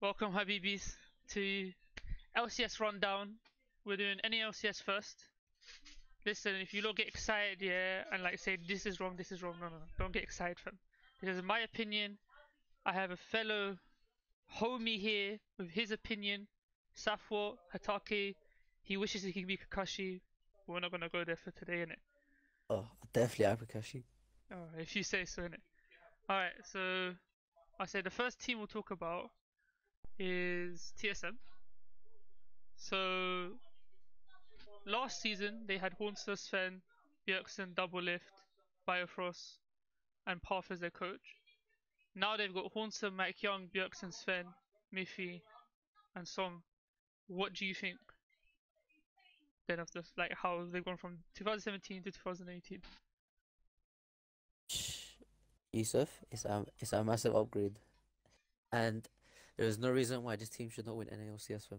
Welcome, Habibis, to LCS Rundown. We're doing NA LCS first. Listen, if you don't get excited, yeah, and like say this is wrong, no, don't get excited, fam. Because in my opinion, I have a fellow homie here with his opinion, Safwat, Hatake. He wishes he could be Kakashi. We're not gonna go there for today, innit? Oh, definitely Abrakashi. Oh, if you say so, innit? Alright, so I say the first team we'll talk about is TSM. So last season they had Hornster, Sven, Bjergsen, Double Lift, Biofrost, and Path as their coach. Now they've got Hornster, Mike Young, Bjergsen, Sven, Miffy, and Song. What do you think then of this? Like how they've gone from 2017 to 2018? Yusuf, it's a massive upgrade, and there is no reason why this team should not win NA LCS from.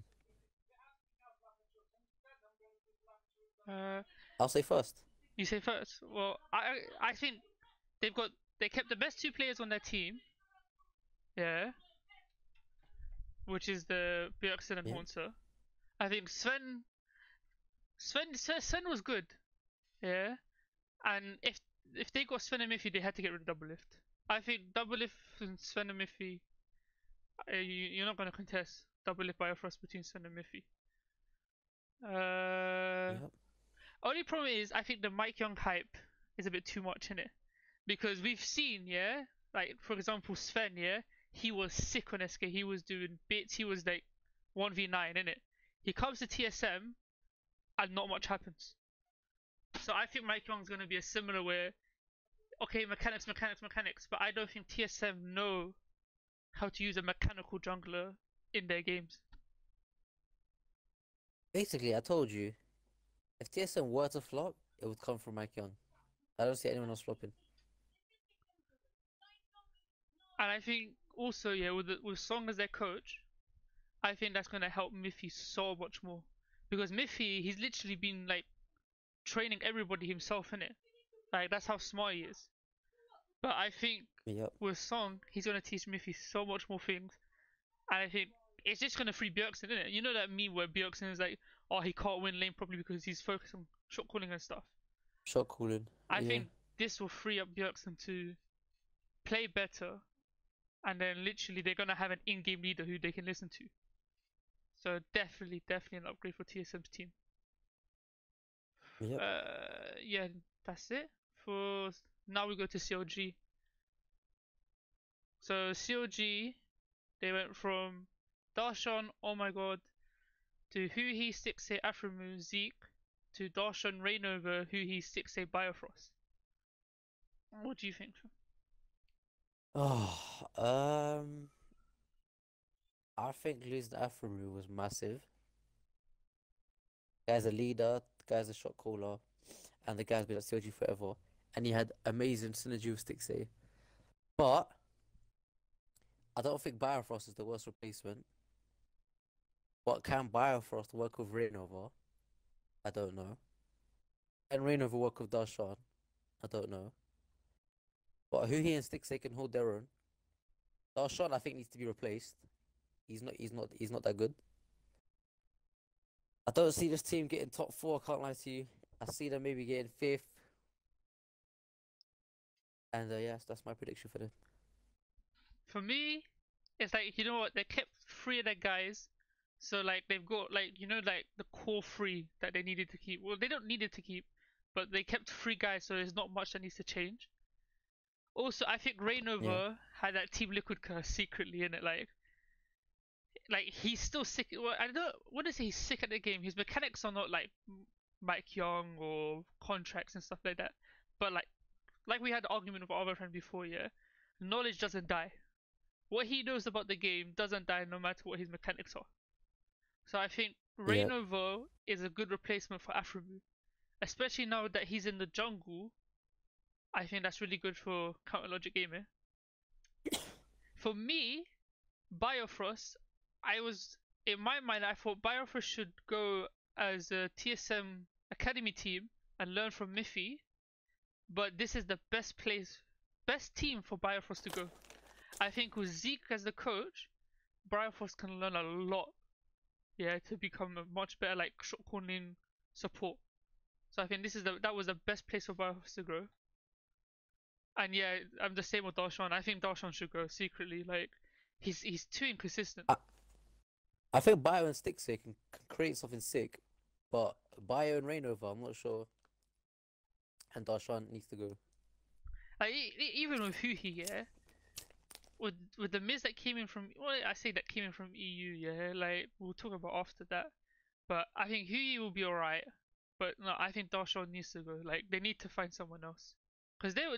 Uh, I'll say first. you say first. Well, I think they kept the best two players on their team. Yeah, which is the Bjergsen and Yeah. Hornster. I think Sven was good. Yeah, and if they got Sven and Miffy, they had to get rid of Double Lift. I think Double Lift and Sven and Miffy, you're not gonna contest Double Lift Biofrost between Sven and Miffy. Yep. Only problem is I think the Mike Young hype is a bit too much in it because we've seen, yeah, like for example Sven, yeah, he was sick on SK. He was doing bits. He was like 1v9 in it. He comes to TSM and not much happens. So I think Mike Young's gonna be a similar where okay, mechanics, but I don't think TSM know how to use a mechanical jungler in their games. Basically, I told you, if TSM were to flop, it would come from Mike Young. I don't see anyone else flopping. And I think also, yeah, with Song as their coach, I think that's gonna help Miffy so much more. Because Miffy, he's literally been like training everybody himself in it. Like that's how smart he is. But I think Yep. with Song, he's gonna teach Miffy so much more things. And I think it's just gonna free Bjergsen, isn't it? You know that meme where Bjergsen is like, oh, he can't win lane properly because he's focused on shot calling and stuff. Shot calling. I Yeah. think this will free up Bjergsen to play better, and then literally they're gonna have an in-game leader who they can listen to. So definitely an upgrade for TSM's team. Yep. Yeah, that's it. For now, we go to CLG. So CLG, they went from Darshan, oh my god, to Huhi, Stixxay, Afromoon, Zeke, to Darshan, Rainover, Huhi, Stixxay, Biofrost. What do you think? Oh, I think losing Afro was massive. Guy's a leader, the guy's a shot caller, and the guy's been at CLG forever. And he had amazing synergy with Stixxay. But I don't think Biofrost is the worst replacement. What can Biofrost work with Rainover? I don't know. Can Rainover work with Darshan? I don't know. But who he and Stixxay can hold their own. Darshan, I think, needs to be replaced. He's not that good. I don't see this team getting top four, I can't lie to you. I see them maybe getting fifth. And yes, that's my prediction for them. For me, it's like, you know what, they kept three of their guys. So like they've got like, you know, like the core three that they needed to keep. Well, they don't need it to keep, but they kept three guys, so there's not much that needs to change. Also, I think Yeah. Rainover had that Team Liquid curse secretly in it. Like he's still sick. Well, I don't want to say he's sick at the game. His mechanics are not like Mike Young or contracts and stuff like that. But like we had the argument with our other friend before, yeah, knowledge doesn't die. What he knows about the game doesn't die no matter what his mechanics are. So I think Yeah. Rainover is a good replacement for Afromu, especially now that he's in the jungle. I think that's really good for counter logic gaming. For me, Biofrost, I was in my mind I thought Biofrost should go as a TSM academy team and learn from Miffy, but this is the best team for Biofrost to go. I think with Zeke as the coach, Bifrost can learn a lot, yeah, to become a much better like shot calling support. So I think that was the best place for Bifrost to grow. And yeah, I'm the same with Darshan. I think Darshan should go secretly. Like, he's too inconsistent. I think Bio and Stixie can create something sick, but Bio and Rainover, I'm not sure. And Darshan needs to go. Like even with Huhi, yeah, with the mids that came in from, well, I say that came in from EU, yeah. Like we'll talk about after that. But I think Huhi will be alright. But no, I think Darshan needs to go. Like they need to find someone else. Because there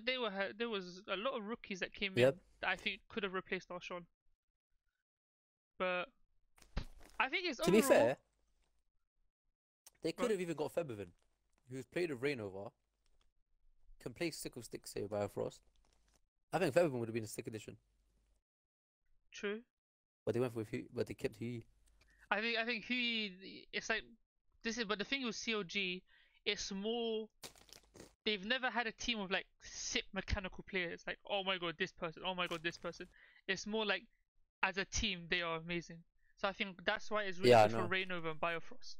was a lot of rookies that came in Yep. that I think could have replaced Darshan. But I think it's To be overall. fair, they could Right. have even got Feathervin, who's played with Rainover, can play stick with Stixie with Biofrost. I think Feathervin would have been a sick addition, True. but they went with but they kept Hui. I think Hui. It's like this is, but the thing with COG, it's more. They've never had a team of like sick mechanical players. Like, oh my god, this person. Oh my god, this person. It's more like as a team they are amazing. So I think that's why it's really Yeah, I good for know. Rainover and Biofrost.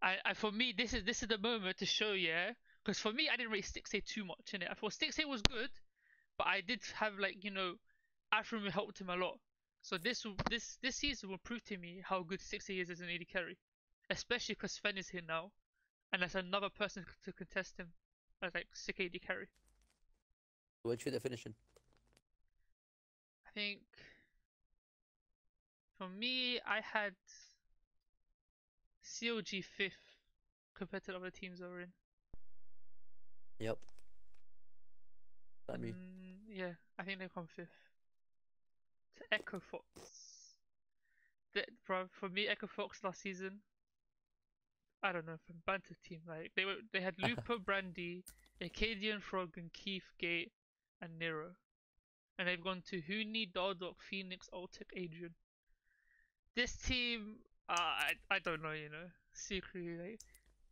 And for me, this is the moment to show, yeah. Because for me, I didn't rate Stixie too much in it. I thought Stixie was good, but I did have like Afrim helped him a lot. So this season will prove to me how good Stixie is as an AD carry, especially because Sven is here now, and that's another person to contest him as like sick AD carry. What's your definition? I think for me, I had COG fifth compared to the other teams that were in. Yep. That me. Yeah, I think they come fifth. To Echo Fox. For me, Echo Fox last season, I don't know, from Banter team, like they had Lupo, Brandy, Acadian Frog, and Keith Gate, and Nero, and they've gone to Huni, Dardock, Phoenix, Altic, Adrian. This team, I don't know, secretly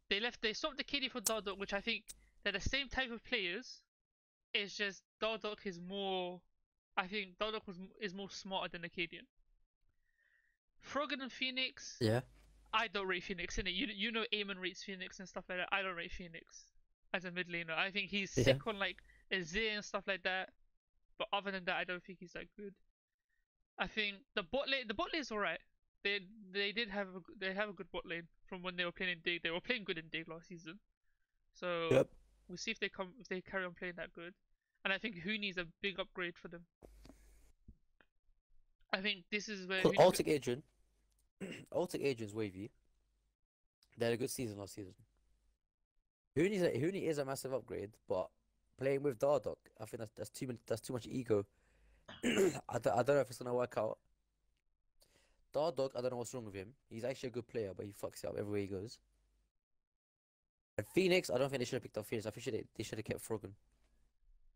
they stopped the KD for Dardock, which I think they're the same type of players. It's just Dardock is more. I think Dardock is more smarter than Acadian. Froggen and Phoenix, Yeah. I don't rate Phoenix in it. You know Eamon rates Phoenix and stuff like that. I don't rate Phoenix as a mid laner. I think he's Yeah. sick on like Azir and stuff like that. But other than that, I don't think he's that good. I think the bot lane is alright. They have a good bot lane from when they were playing in Dig. They were playing good in Dig last season. So Yep. we'll see if they carry on playing that good. And I think Huni is a big upgrade for them. I think this is where Altic Adrian. Altic Adrian's wavy. They had a good season last season. Huni is a massive upgrade, but playing with Dardock, I think that's too much ego. I don't know if it's gonna work out. Dardock, I don't know what's wrong with him. He's actually a good player, but he fucks it up everywhere he goes. And Phoenix, I don't think they should have picked up Phoenix. I think they should have kept Froggen,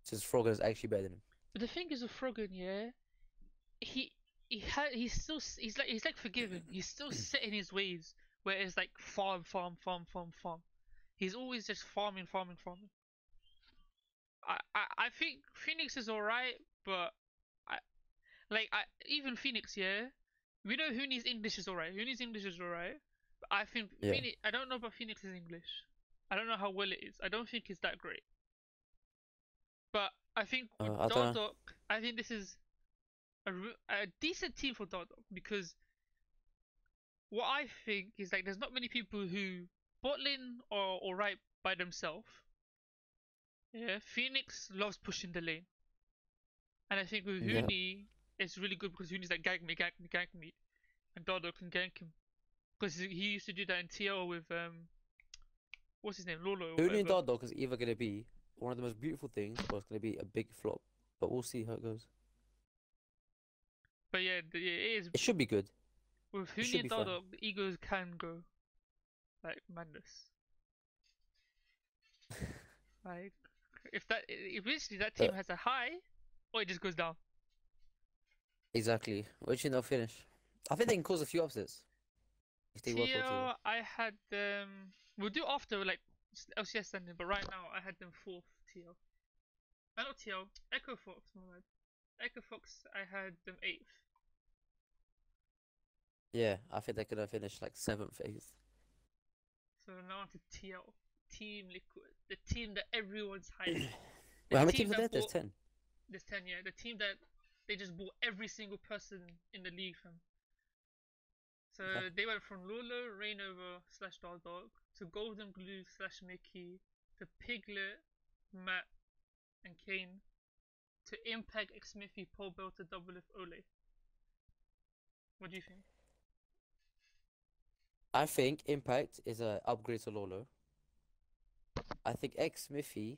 since Froggen is actually better than him. But the thing is with Froggen, yeah, he's like forgiven. He's still set in his ways where it's like farm. He's always just farming. I think Phoenix is alright, but even Phoenix, yeah. We know Huni's English is alright. But I think Yeah. Phoenix. I don't know about Phoenix's English. I don't know how well it is. I don't think it's that great. But I think with I don't know. Dardock, I think this is a decent team for Dardock because what I think is like there's not many people who bot lane are alright by themselves. Yeah, Phoenix loves pushing the lane, and I think with Yeah. Huni, it's really good because Huni's like gank me, and Dardock can gank him because he used to do that in TL with what's his name, Lolo or Huni and whatever. Dardock is either gonna be one of the most beautiful things, or it's gonna be a big flop. But we'll see how it goes. But yeah, it is It should be good. with It Huni should and be fun. Dardock, the egos can go like madness. Like if basically that team has a high, or it just goes down. Exactly. Where do you think they'll finish? I think they can cause a few upsets if they work well together. TL, I had them. We'll do after like LCS standing, but right now I had them fourth TL. Not TL. Echo Fox, my bad. Echo Fox, I had them eighth. Yeah, I think they're gonna finish like 7th, 8th. So now to TL, Team Liquid, the team that everyone's hyped, the Wait, how many team teams are there? that There's bought 10. this 10 year, the team that they just bought every single person in the league from. So Okay. they went from Lolo, Rainover slash Dog to Golden Glue slash Mickey to Piglet, Matt, and Kane to Impact, Xmithy, Paul Bell to Double F Ole. What do you think? I think Impact is a upgrade to Lolo. I think X Smithy,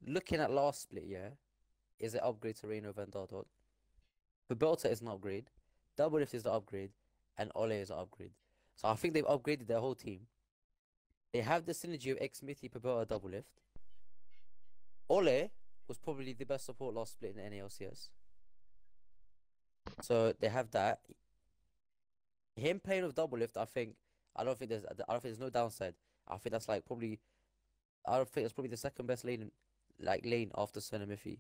looking at last split, yeah, is an upgrade to Reino Van Dardog. Belter is an upgrade. Double Lift is an upgrade, and Ole is an upgrade. So I think they've upgraded their whole team. They have the synergy of X Smithy, Belter, Double Lift. Ole was probably the best support last split in the NA LCS. So they have that. Him playing with Double Lift, I don't think there's no downside. I think that's like probably I don't think that's probably the second best lane after Sven and Miffy.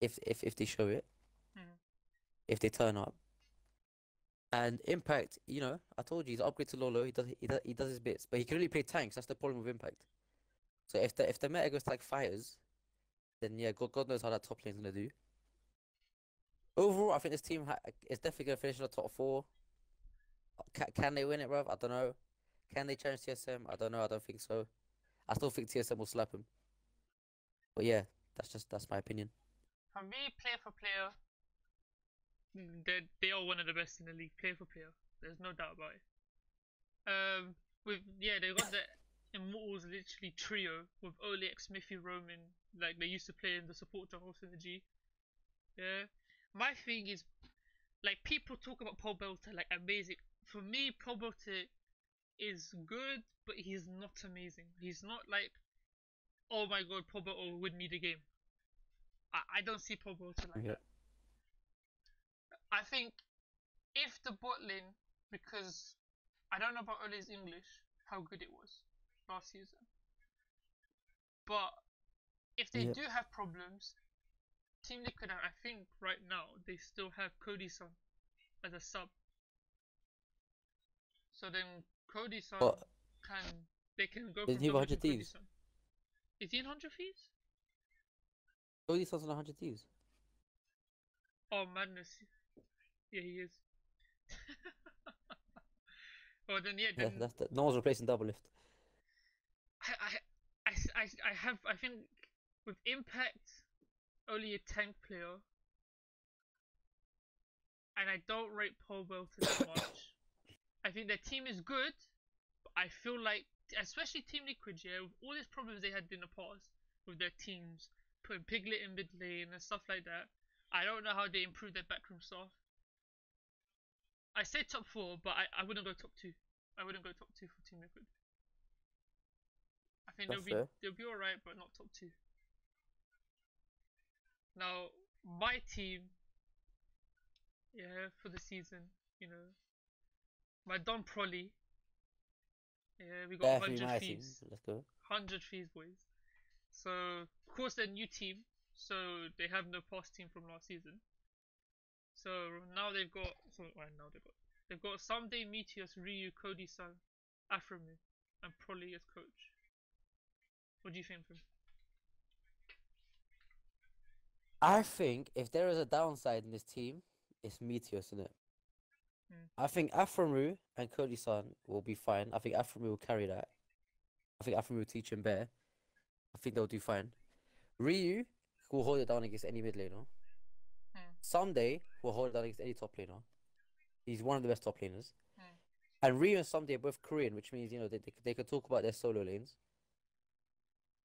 If they show it, Hmm. if they turn up. And Impact, I told you he's an upgrade to Lolo. He does his bits, but he can only play tanks. That's the problem with Impact. So if the meta goes to like fighters, then yeah, God knows how that top lane's gonna do. Overall, I think this team is definitely gonna finish in the top 4. Can they win it, bruv? I don't know. Can they challenge TSM? I don't know. I don't think so. I still think TSM will slap him. But yeah, that's my opinion. For me, player for player, they are one of the best in the league. Player for player, there's no doubt about it. They got the Immortals literally trio with Ole, Smithy, Roman, like they used to play in the support jungle synergy. Yeah, my thing is like people talk about Paul Belter like amazing. For me, Paul Belter is good, but he's not amazing. He's not like, oh my god, Paul Belter will win me the game. I don't see Paul Belter like Yeah. that. I think if the bot lane, because I don't know about Ole's English, how good it was last season, but if they Yeah. do have problems, Team Liquid, I think right now they still have Cody Sun as a sub. So then Cody Sun But they can go there's from new WF 100 and Cody Thieves. Sun. Is he in 100 Thieves? Cody Sun's on 100 Thieves. Oh madness! Yeah, he is. Well then, yeah, Yeah, then no one's replacing Double Lift. I think with Impact only a tank player, and I don't rate Paul Belter that much. I think their team is good, but I feel like, especially Team Liquid, yeah, with all these problems they had in the past with their teams, putting Piglet in mid lane and stuff like that, I don't know how they improve their backroom stuff. I say top 4, but I wouldn't go top 2. I wouldn't go top 2 for Team Liquid. I think That's fair. they'll be alright, but not top 2. Now, my team, yeah, for the season, you know, my Don Prolly, yeah, we got Definitely 100 my team. Thieves. Let's go. 100 Thieves, boys. So, of course, they're new team, so they have no past team from last season. So now they've got Someday, Meteos, Ryu, Cody Sun, Afromu, and Prolly as coach. What do you think of him? I think if there is a downside in this team, it's Meteos, isn't it? I think Afromu and Cody Sun will be fine. I think Afromu will carry that. I think Afromu will teach him better. I think they'll do fine. Ryu will hold it down against any mid laner. Someday will hold it down against any top laner. He's one of the best top laners. And Ryu and Someday are both Korean, which means they can talk about their solo lanes.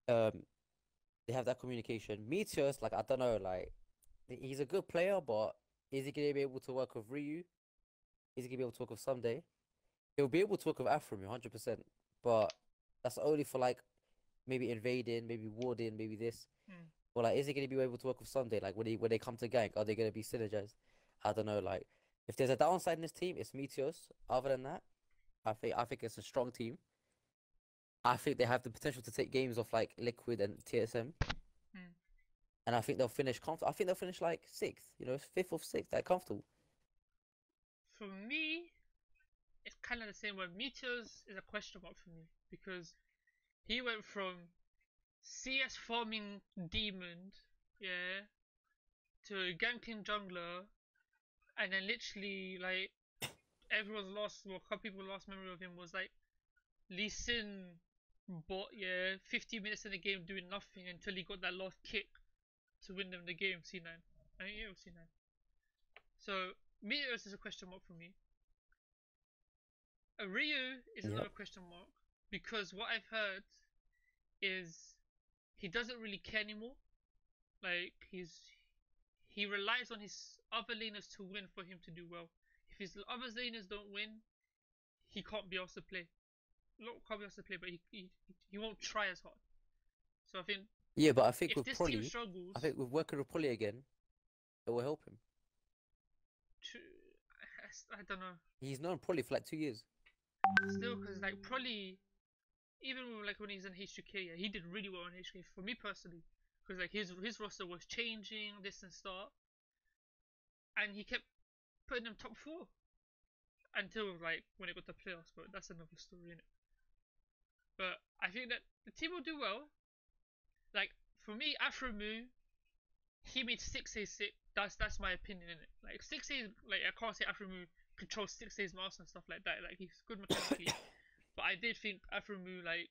They have that communication. Meteos, like I don't know, like he's a good player, but is he gonna be able to work with Ryu? Is he gonna be able to work with Someday? He'll be able to work with Afromu 100%, but that's only for like maybe invading, maybe warding, maybe this. Or like, is he gonna be able to work with Someday? Like when they come to gank, are they gonna be synergized? I don't know. Like if there's a downside in this team, it's Meteos. Other than that, I think it's a strong team. I think they have the potential to take games off like Liquid and TSM. And I think they'll finish comfortable. I think they'll finish like 6th, 5th or 6th. They're comfortable. for me, it's kind of the same way. Meteors is a question mark for me because he went from CS farming demon, yeah, to a ganking jungler, and then literally like everyone's last, well, a couple people's last memory of him was like Lee Sin bot, yeah, 50 minutes in the game doing nothing until he got that last kick to win them the game. C9, I think it was C9. So Meteors is a question mark for me. Ryu is Yep. another question mark because what I've heard is he doesn't really care anymore. Like he relies on his other laners to win for him to do well. If his other laners don't win, he can't be asked to play. Not can't be asked to play, but he won't try as hard. So I think Yeah, but I think if with this team Prolly, struggles, I think with working with Prolly again, it will help him. to, I don't know. He's known Prolly for like 2 years. Still, because like probably even like when he's in H2K, yeah, he did really well in H2K for me personally. Because like his roster was changing this and start, and he kept putting them top four until like when it got to playoffs. But that's another story, innit? But I think that the team will do well. Like for me, Afromu, he made 6A sick. That's my opinion in it. Like 6A, like I can't say Afromu controls 6A's mouse and stuff like that. Like he's good mechanically, but I did think Afromu like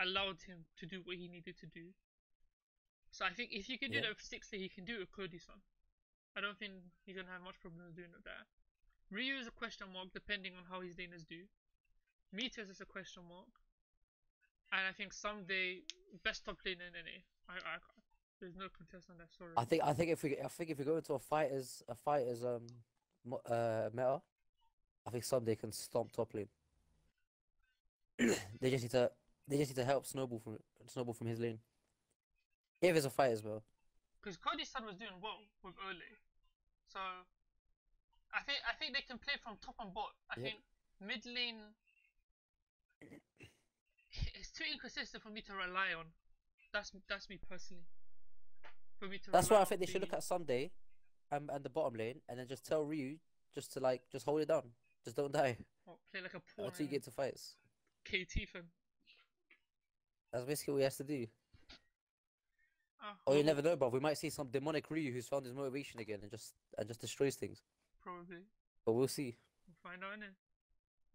allowed him to do what he needed to do. So I think if he can do Yeah. that with 6A, he can do it with Cody-san. I don't think he's gonna have much problems doing that. Ryu is a question mark depending on how his laners do. Meteors is a question mark, and I think someday best top laner in NA. There's no contest on that. Sorry. I think if we go into a fighters meta, I think someday can stomp top lane. they just need to help snowball from his lane. If it's a fighters meta. Because Cody-san was doing well with Ole, so I think they can play from top and bot. I Yep. think mid lane it's too inconsistent for me to rely on. That's me personally. For me to That's why rely I on think they should look at Sunday, and the bottom lane, and then just tell Ryu just hold it down, just don't die play like a pawn until you get to fights. KT fan. That's basically what he has to do. Or Well, you never know, bro. We might see some demonic Ryu who's found his motivation again and just destroys things. probably. But we'll see. We'll find out innit?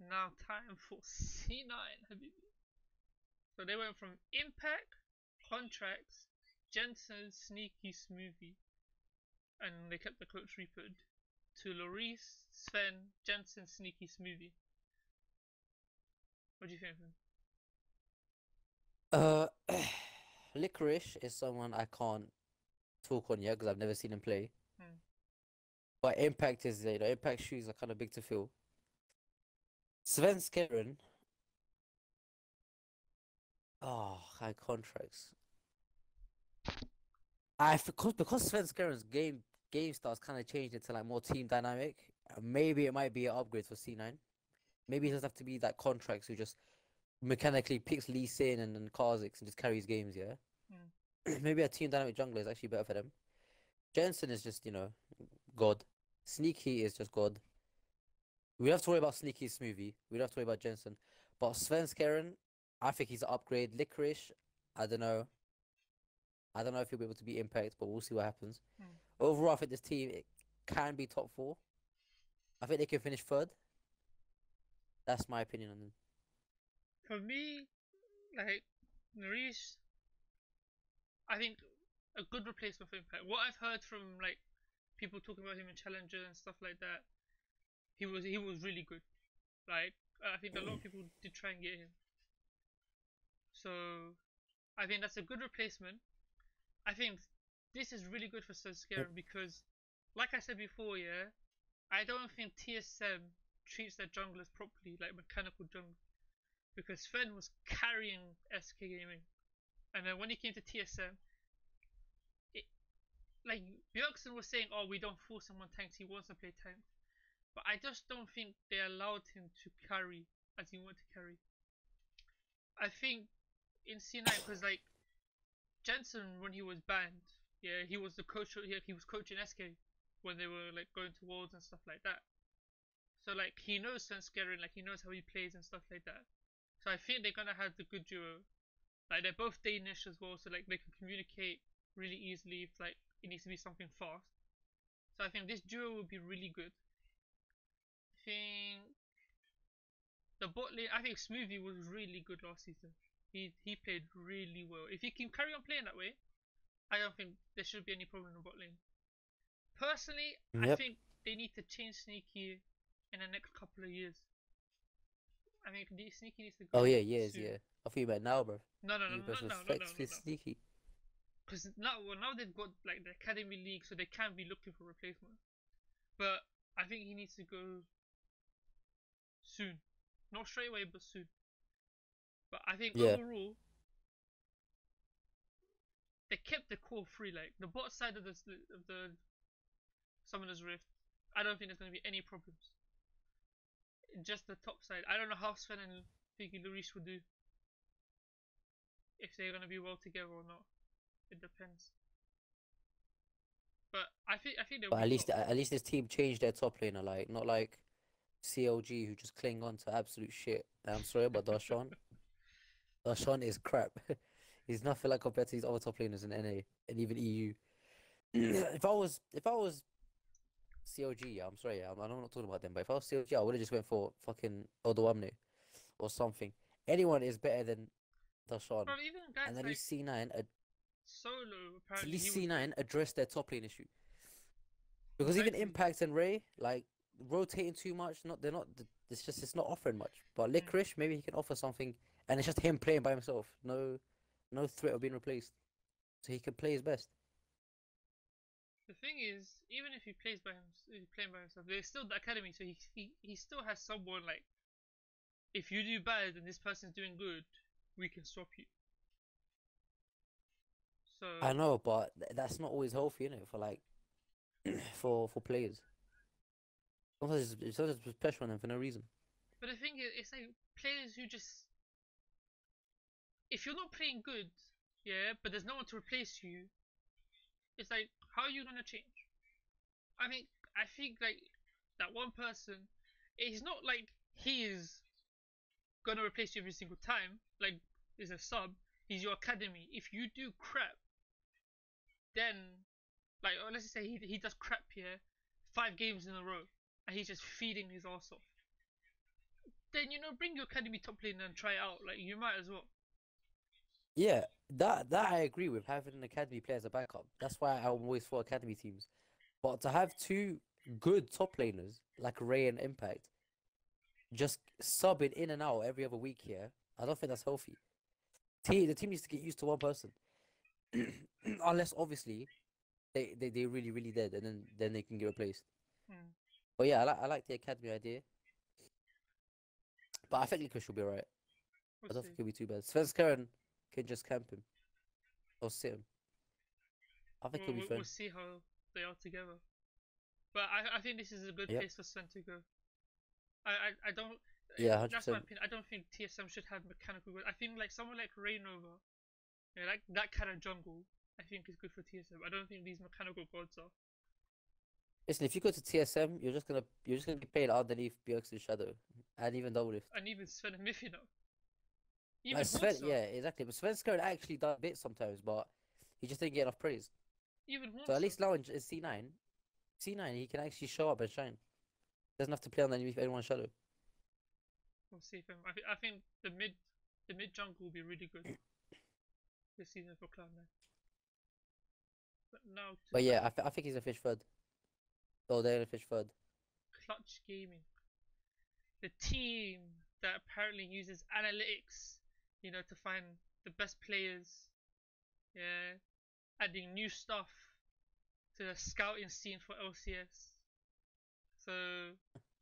Now time for C9, Habibi. So they went from Impact, Contracts, Jensen, Sneaky, Smoothie, and they kept the coach repeated to Lloris, Sven, Jensen, Sneaky, Smoothie. What do you think of him? Licorice is someone I can't talk on yet because I've never seen him play. But Impact is, Impact shoes are kind of big to fill. Sven Skeren. Oh, high contracts. Because Sven Skeren's game style's kind of changed into like more team dynamic. Maybe it might be an upgrade for C9. Maybe it doesn't have to be that contracts who just mechanically picks Lee Sin and Kha'Zix and just carries games. Yeah. Maybe a team dynamic jungler is actually better for them. Jensen is just God. Sneaky is just God. We don't have to worry about Sneaky Smoothie. We don't have to worry about Jensen. But Sven Skeren, I think he's an upgrade. Licorice, I don't know. I don't know if he'll be able to beat Impact, but we'll see what happens. Overall, I think this team it can be top 4. I think they can finish 3rd. That's my opinion on them. For me, like Narish, I think a good replacement for Impact. What I've heard from like people talking about him in Challenger and stuff like that, he was really good. Like I think a lot of people did try and get him. So I think that's a good replacement. I think this is really good for Sven because, like I said before, yeah, I don't think TSM treats their junglers properly, like mechanical jungle. Because Sven was carrying SK Gaming, and then when he came to TSM, like Bjergsen was saying, "Oh, we don't force him on tanks. He wants to play tanks," but I just don't think they allowed him to carry as he wanted to carry. I think in C9, because like Jensen, when he was banned, yeah, he was the coach. He was coaching SK when they were like going to Worlds and stuff like that. So like he knows Svenskeren, like he knows how he plays and stuff like that. So I think they're gonna have the good duo. Like they're both Danish as well, so like they can communicate really easily if like it needs to be something fast. So I think this duo will be really good. I think the bot lane. I think Smoothie was really good last season. He played really well. If he can carry on playing that way, I don't think there should be any problem in the bot lane. Personally, I Yep. think they need to change Sneaky in the next couple of years. I think Sneaky needs to Oh go yeah, years, soon. yeah. I thought you meant now, bro. No, no, no, You no, guys no, was no, no, no, no, flexing no. sneaky. Because now they've got like the academy league, so they can be looking for replacement. But I think he needs to go soon, not straight away, but soon. But I think Yeah. overall, they kept the core free. Like the bot side of the Summoner's Rift, I don't think there's going to be any problems. Just the top side. I don't know how Sven and Figgy Lurish will do. If they're going to be well together or not. It depends. But I think they'll But be top. at least this team changed their top laner, like not like CLG who just cling on to absolute shit. And I'm sorry, but Darshan is crap. He's nothing like compared to these other top laners in NA and even EU. If I was CLG, yeah, I'm sorry, yeah, I'm not talking about them, but if I was CLG, I would have just went for fucking Odoamne or something. Anyone is better than Darshan. But even guys And at like least C9, Solo, at apparently least he was C9 great. addressed their top lane issue. Because even Exactly. Impact and Ray, like rotating too much, they're not. It's not offering much. But Mm. Licorice, maybe he can offer something, and it's just him playing by himself. No threat of being replaced, so he can play his best. The thing is, even if he plays by playing by himself, there's still the academy, so he still has someone like, if you do bad and this person's doing good, we can stop you. So, I know, but that's not always healthy, innit? For like, for players. Sometimes it's pressure on them for no reason. but the thing is, it's like players who just, if you're not playing good, yeah, but there's no one to replace you, it's like, how are you gonna change? I think like that one person, it's not like he is gonna replace you every single time. Like, is a sub. He's your academy. If you do crap, then like let's just say he does crap here, 5 games in a row, and he's just feeding his ass off. Then bring your academy top lane and try it out. Like you might as well. Yeah, that I agree with having an academy player as a backup. That's why I'm always for academy teams. But to have two good top laners like Ray and Impact just subbing in and out every other week here, I don't think that's healthy. The team needs to get used to one person, unless obviously they really really dead, and then they can get replaced. Hmm. But yeah, I like the academy idea, but I think Licorice will be alright. We'll I don't see. think he'll be too bad. Svenskeren can just camp him or sit him. I think he'll be We'll fine. see how they are together. But I think this is a good Yep. place for Sven to go. I don't. Yeah, 100%. That's my opinion. I don't think TSM should have mechanical good. I think like someone like Rainova, yeah, like that kind of jungle, I think is good for TSM. I don't think these mechanical gods are. Listen, if you go to TSM, you're just gonna be playing underneath Bjergsen's shadow, and even double lift. And even Sven and Miffy now. Like Even Sven, Hornsa. yeah, exactly. But Svenskeren actually does bits sometimes, but he just didn't get enough praise. Even So at Hornsa. least now in C9 he can actually show up and shine. Doesn't have to play underneath anyone's shadow. We'll see if I think the mid jungle will be really good this season for Cloud9. But now to But yeah, I think he's a fish third. Oh, they're a fish third. Clutch Gaming, the team that apparently uses analytics, to find the best players. Yeah, adding new stuff to the scouting scene for LCS. So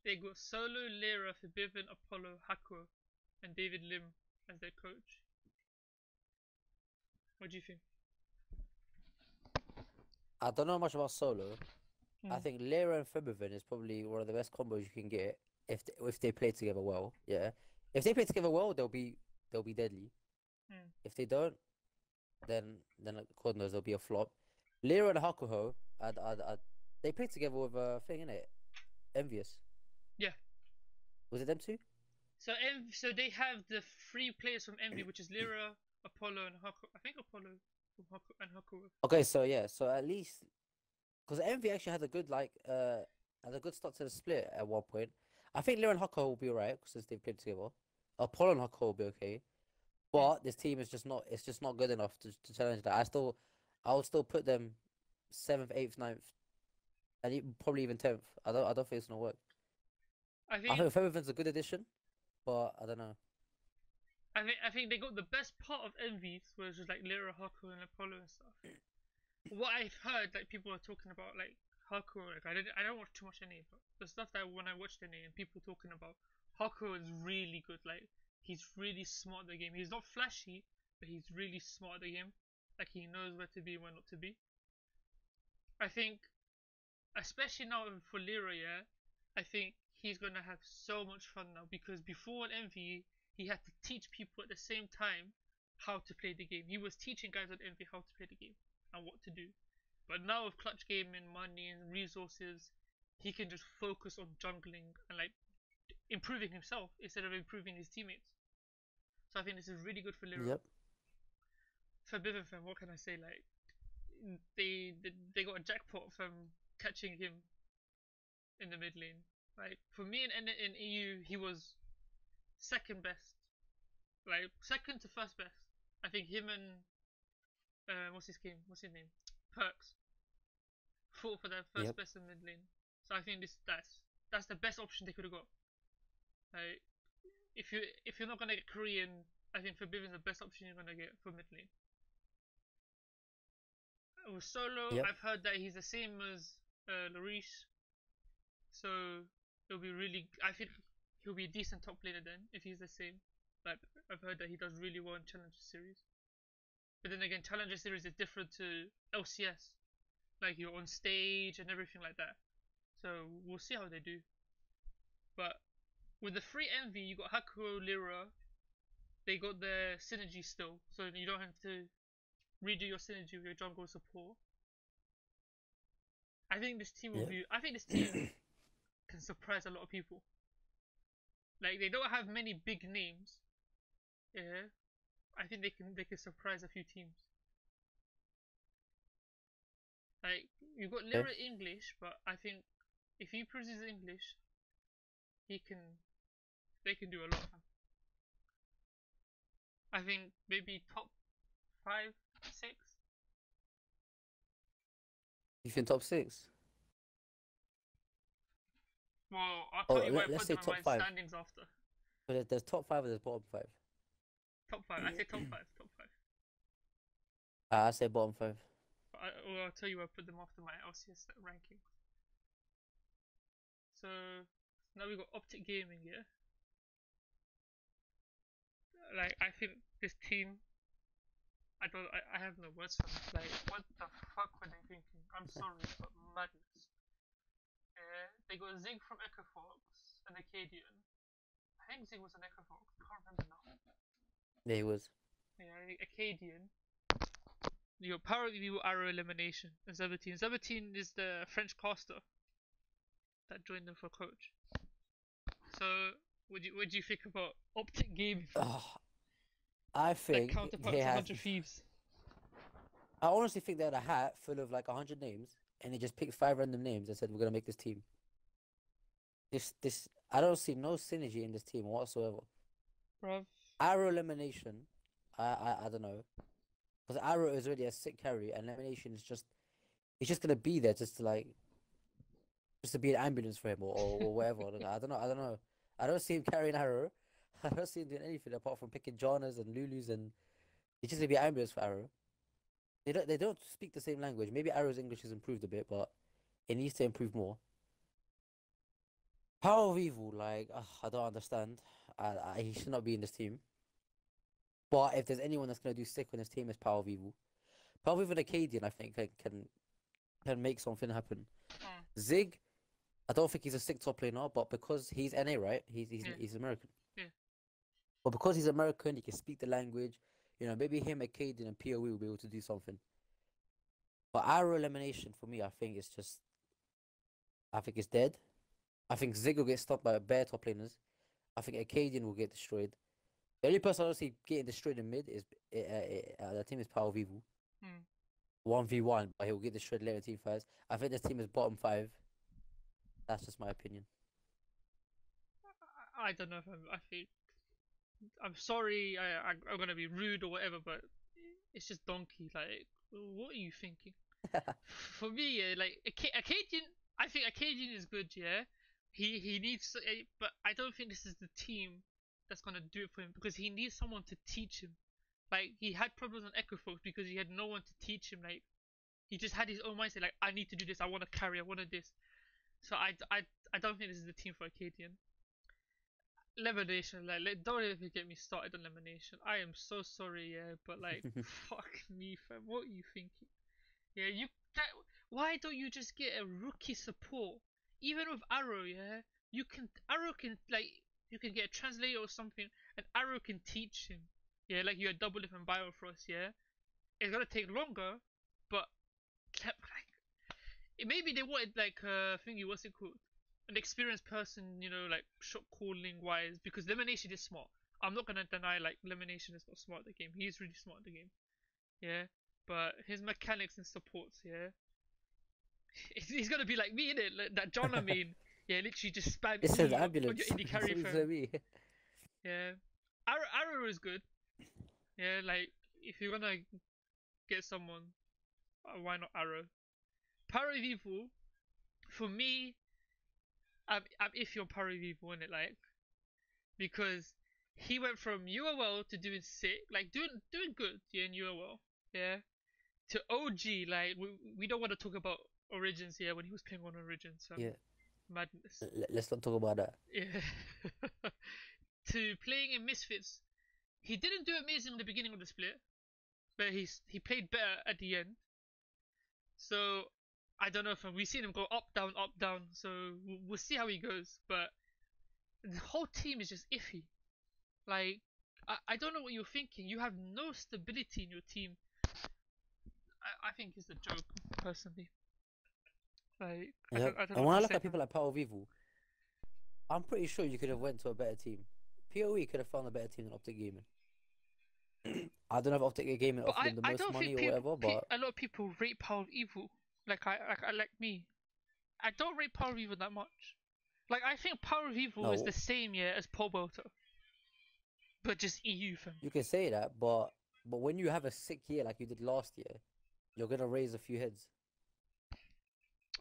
they got Solo, Lyra, Forbidden, Apollo, Hakuo, and David Lim as their coach. What do you think? I don't know much about Solo. I Mm. think Lyra and Febiven is probably one of the best combos you can get if they play together well. Yeah, if they play together well, they'll be deadly. Mm. If they don't, then like God knows they'll be a flop. Lyra and Hakuho, they play together with a thing in it, Envious. Yeah, Was it them two? So they have the three players from Envy, which is Lyra, Apollo, and Haku. I think Apollo from Haku and Haku. Okay, so yeah, so at least because Envy actually had a good start to the split at one point. I think Leo and Hako will be alright since they've played together. Apollo and Hako will be okay, Mm. but this team is just not. It's just not good enough to challenge that. I would still put them seventh, eighth, ninth, and probably even 10th. I don't think it's gonna work. I I think think Featherfin's a good addition, but I don't know. I think they got the best part of Envy, which is like Lyra, Haku, and Apollo and stuff. What I've heard, like people are talking about, like Haku, like I don't watch too much NA, but the stuff that when I watched NA and people talking about Haku is really good. Like he's really smart at the game. He's not flashy, but he's really smart at the game. Like he knows where to be and where not to be. I think, especially now for Lyra, yeah, I think he's gonna have so much fun now because before in Envy he had to teach people at the same time how to play the game. He was teaching guys on Envy how to play the game and what to do. But now with clutch gaming, money and resources, he can just focus on jungling and like improving himself instead of improving his teammates. So I think this is really good for Lyra. Yep. For Bivifem, what can I say? Like they got a jackpot from catching him in the mid lane. Like for me in EU, he was second best, like second to first best. I think him and what's his name, Perks, fought for their first Yep. best in mid lane. So I think that's the best option they could have got. Like if you're not gonna get Korean, I think Forbidden's the best option you're gonna get for mid lane. With Solo, Yep. I've heard that he's the same as Larish, so it'll be really. I think he'll be a decent top laner then if he's the same. Like I've heard that he does really well in Challenger Series. But then again, Challenger Series is different to LCS. Like you're on stage and everything like that. So we'll see how they do. But with the free Envy, you got Hakuo, Lyra. They got their synergy still, so you don't have to redo your synergy with your jungle support. I think this team will Yep. be. I think this team can surprise a lot of people. Like they don't have many big names. Yeah, I think they can surprise a few teams. Like you got Okay. Lyra English, but I think if he proves his English, he can. They can do a lot. I think maybe top 5, 6. You think top six? Well, I'll Oh, tell you where I let's put say them in my top five. standings after. But there's top five and there's bottom five. Top 5. I say top 5. Top 5. I say bottom five. Well, I'll tell you where I put them after my LCS ranking. So now we got Optic Gaming, yeah. Like I think this team, I have no words for them. Like what the fuck were they thinking? I'm sorry, but madness. Yeah, they got Zig from Echo Fox and Acadian. I think Zig was an Echo Fox. I can't remember now. Yeah, he was. Yeah, Acadian. You got Power Review, Arrow Elimination, and Zabatine. Zabatine is the French caster that joined them for coach. So, what do you think about Optic Gaming? I Their think counterpart they to have. 100 Thieves. I honestly think they had a hat full of like 100 names, and they just picked 5 random names and said we're gonna make this team. I don't see no synergy in this team whatsoever. Bruv. Arrow elimination, I don't know, because Arrow is already a sick carry, and elimination is just he's just gonna be there just to be an ambulance for him or whatever. I don't know. I don't know. I don't see him carrying Arrow. I don't see him doing anything apart from picking Jonas and Lulus, and he's just gonna be an ambulance for Arrow. They don't speak the same language. Maybe Arrow's English has improved a bit, but it needs to improve more. Power of Evil, like I don't understand. He should not be in this team. But if there's anyone that's gonna do sick on this team, it's Power of Evil. Power of Evil and Acadian, I think, can make something happen. Zig, I don't think he's a sick top laner, but because he's NA, right? He's American. Yeah. But because he's American, he can speak the language. You know, maybe him, Acadian, and POE will be able to do something. But Arrow elimination for me, I think it's dead. I think Zig will get stopped by bare top laners. I think Acadian will get destroyed. The only person I don't see getting destroyed in mid is the team is Power Vivo. Hmm. 1v1, but he'll get destroyed later in team fights. I think this team is bottom 5. That's just my opinion. I don't know if I think I'm sorry. I'm gonna be rude or whatever, but it's just donkey. Like, what are you thinking? For me, yeah, like Acadian, I think Acadian is good. Yeah, he needs, but I don't think this is the team that's gonna do it for him because he needs someone to teach him. Like he had problems on Echo Fox because he had no one to teach him. Like he just had his own mindset. Like I need to do this. I want to carry. I want to this. So I don't think this is the team for Acadian. Lemonation, like, don't even get me started on Lemonation. I am so sorry, yeah, but like, fuck me, fam. What are you thinking? Yeah, that, why don't you just get a rookie support? Even with Arrow, yeah, Arrow can like you can get a translator or something, and Arrow can teach him. Yeah, like you had Double Lift and Biofrost, yeah. It's gonna take longer, but like, maybe they wanted like thingy, what's it called? An experienced person, like shot calling wise, because Lemonation is smart. I'm not gonna deny like Lemonation is not smart at the game. He's really smart at the game. Yeah. But his mechanics and supports, yeah. He's gonna be like me, innit? Like that John I mean. Yeah, literally just spam It's an E on your ambulance. indie carry It's phone. me. Yeah. Arrow is good. Yeah, like if you're gonna get someone, why not Arrow? Paravivo, for me, I'm iffy on Paravivo in it, like because he went from UOL to doing sick, like doing good, yeah, in UOL, yeah, to OG. Like we don't want to talk about Origins here when he was playing on Origins. Yeah. Madness. Let's not talk about that. Yeah. To playing in Misfits, he didn't do amazing in the beginning of the split, but he played better at the end. So I don't know if we've seen him go up down up down. So we'll see how he goes. But the whole team is just iffy. Like I don't know what you're thinking. You have no stability in your team. I think it's a joke personally. Like Yeah. I don't know And what when I to look say. at people like Power Vivo, I'm pretty sure you could have went to a better team. PoE could have found a better team than Optic Gaming. I don't know if Optic Gaming But offered them the I most don't money think or whatever, but a lot of people rate Power of Evil like me. I don't rate Power of Evil that much. Like I think Power of Evil is the no, same year as Pole Belter, but just EU fam. you can say that, but when you have a sick year like you did last year, you're gonna raise a few heads.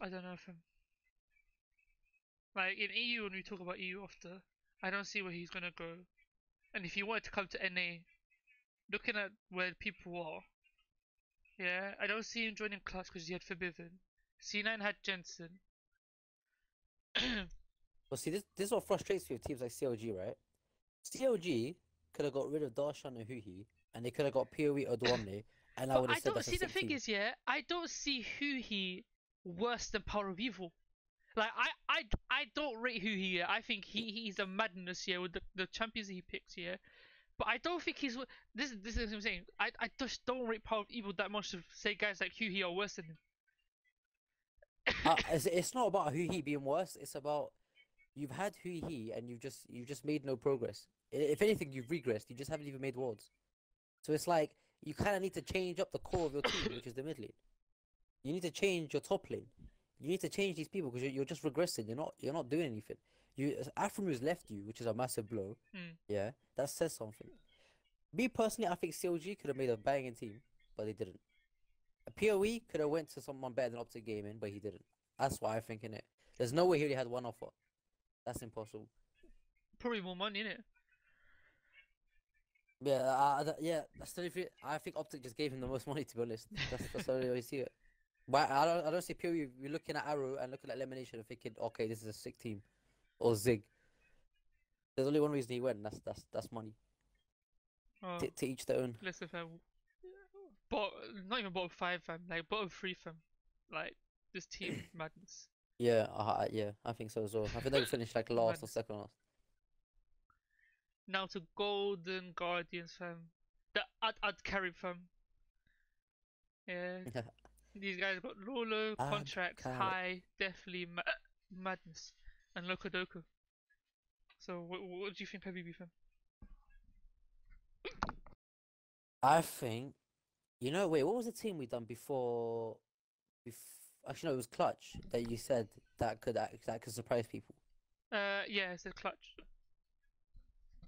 I don't know fam. Like in EU when we talk about EU after, I don't see where he's gonna go. And if he wanted to come to NA, looking at where people are, yeah, I don't see him joining Clutch because he had Forbidden. C9 had Jensen. But see, this is what frustrates me with teams like CLG, right? CLG could have got rid of Darshan and Huhi, and they could have got PoE Odwamne, and I But would have I said don't that's a see the sick thing team. is, yeah, I don't see Huhi worse than Power of Evil. Like I don't rate Huhi. Yeah. I think he's a madness here with the champions he picks here. But I don't think he's this is what I'm saying. I just don't rate Power of Evil that much to say guys like Huhi are worse than him. It's not about Huhi being worse. It's about you've had Huhi and you've just made no progress. If anything, you've regressed. You just haven't even made wards. So it's like you kind of need to change up the core of your team, which is the mid lane. You need to change your top lane. You need to change these people because you're just regressing. You're not doing anything. Afromu's left you, which is a massive blow. Hmm. Yeah, that says something. Me personally, I think CLG could have made a banging team, but they didn't. A PoE could have went to someone better than Optic Gaming, but he didn't. That's why I think in it. There's no way he only had one offer. That's impossible. Probably more money in it. Yeah, yeah. That's the only thing. I think Optic just gave him the most money, to be honest. That's the only way I see it. But I don't see PoE. You're looking at Arrow and looking at Elimination and thinking, okay, this is a sick team, or Zig. There's only one reason he went. And that's money. Oh, To each their own. let's say but not even bottom five fam, like bottom three fam. Like this team madness. Yeah, yeah, I think so as well. I think they'll finish like last or Madness. second last. Now to Golden Guardians fam. The I'd carry fam. Yeah. These guys got Lolo, contracts, Carry. high, definitely madness, and Lokodoku. So what do you think, Habibi fam? I think, wait, what was the team we done before? Actually, no, it was Clutch that you said that could surprise people. Yeah, it's a clutch.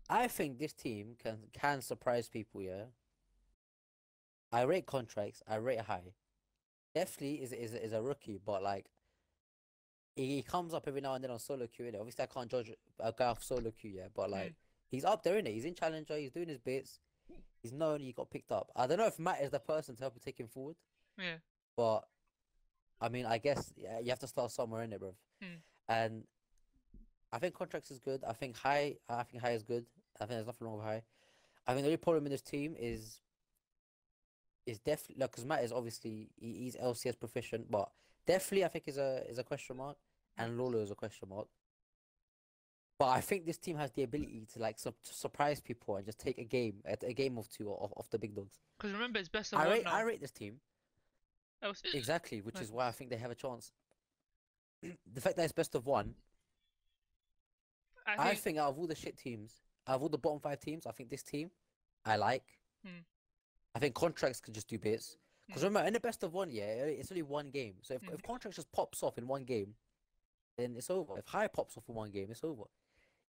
I think this team can surprise people. Yeah, I rate contracts. I rate high. Definitely is a rookie, but like he comes up every now and then on solo queue. Innit? Obviously, I can't judge a guy off solo queue. Yeah, but Mm, like he's up there in it. He's in challenger. He's doing his bits. He's known he got picked up. I don't know if Matt is the person to help him take him forward, yeah. but I mean, I guess yeah, you have to start somewhere in it, bro. Mm, And I think contracts is good. I think high is good. I think there's nothing wrong with high. I think the only problem in this team is definitely like because Matt is obviously he's LCS proficient, but definitely I think is a question mark, mm. and Lolo is a question mark. But I think this team has the ability to like to surprise people and just take a game of two off the big dogs. Because remember, it's best of one I now. rate this team Else, exactly, which is why I madness. think they have a chance. The fact that it's best of one, I I think. think out of all the shit teams, out of all the bottom five teams, I think this team I like. Mm, I think contracts can just do bits. Because mm, remember, in the best of one, yeah, it's only one game. So if mm. contracts just pops off in one game, then it's over. If high pops off in one game, it's over.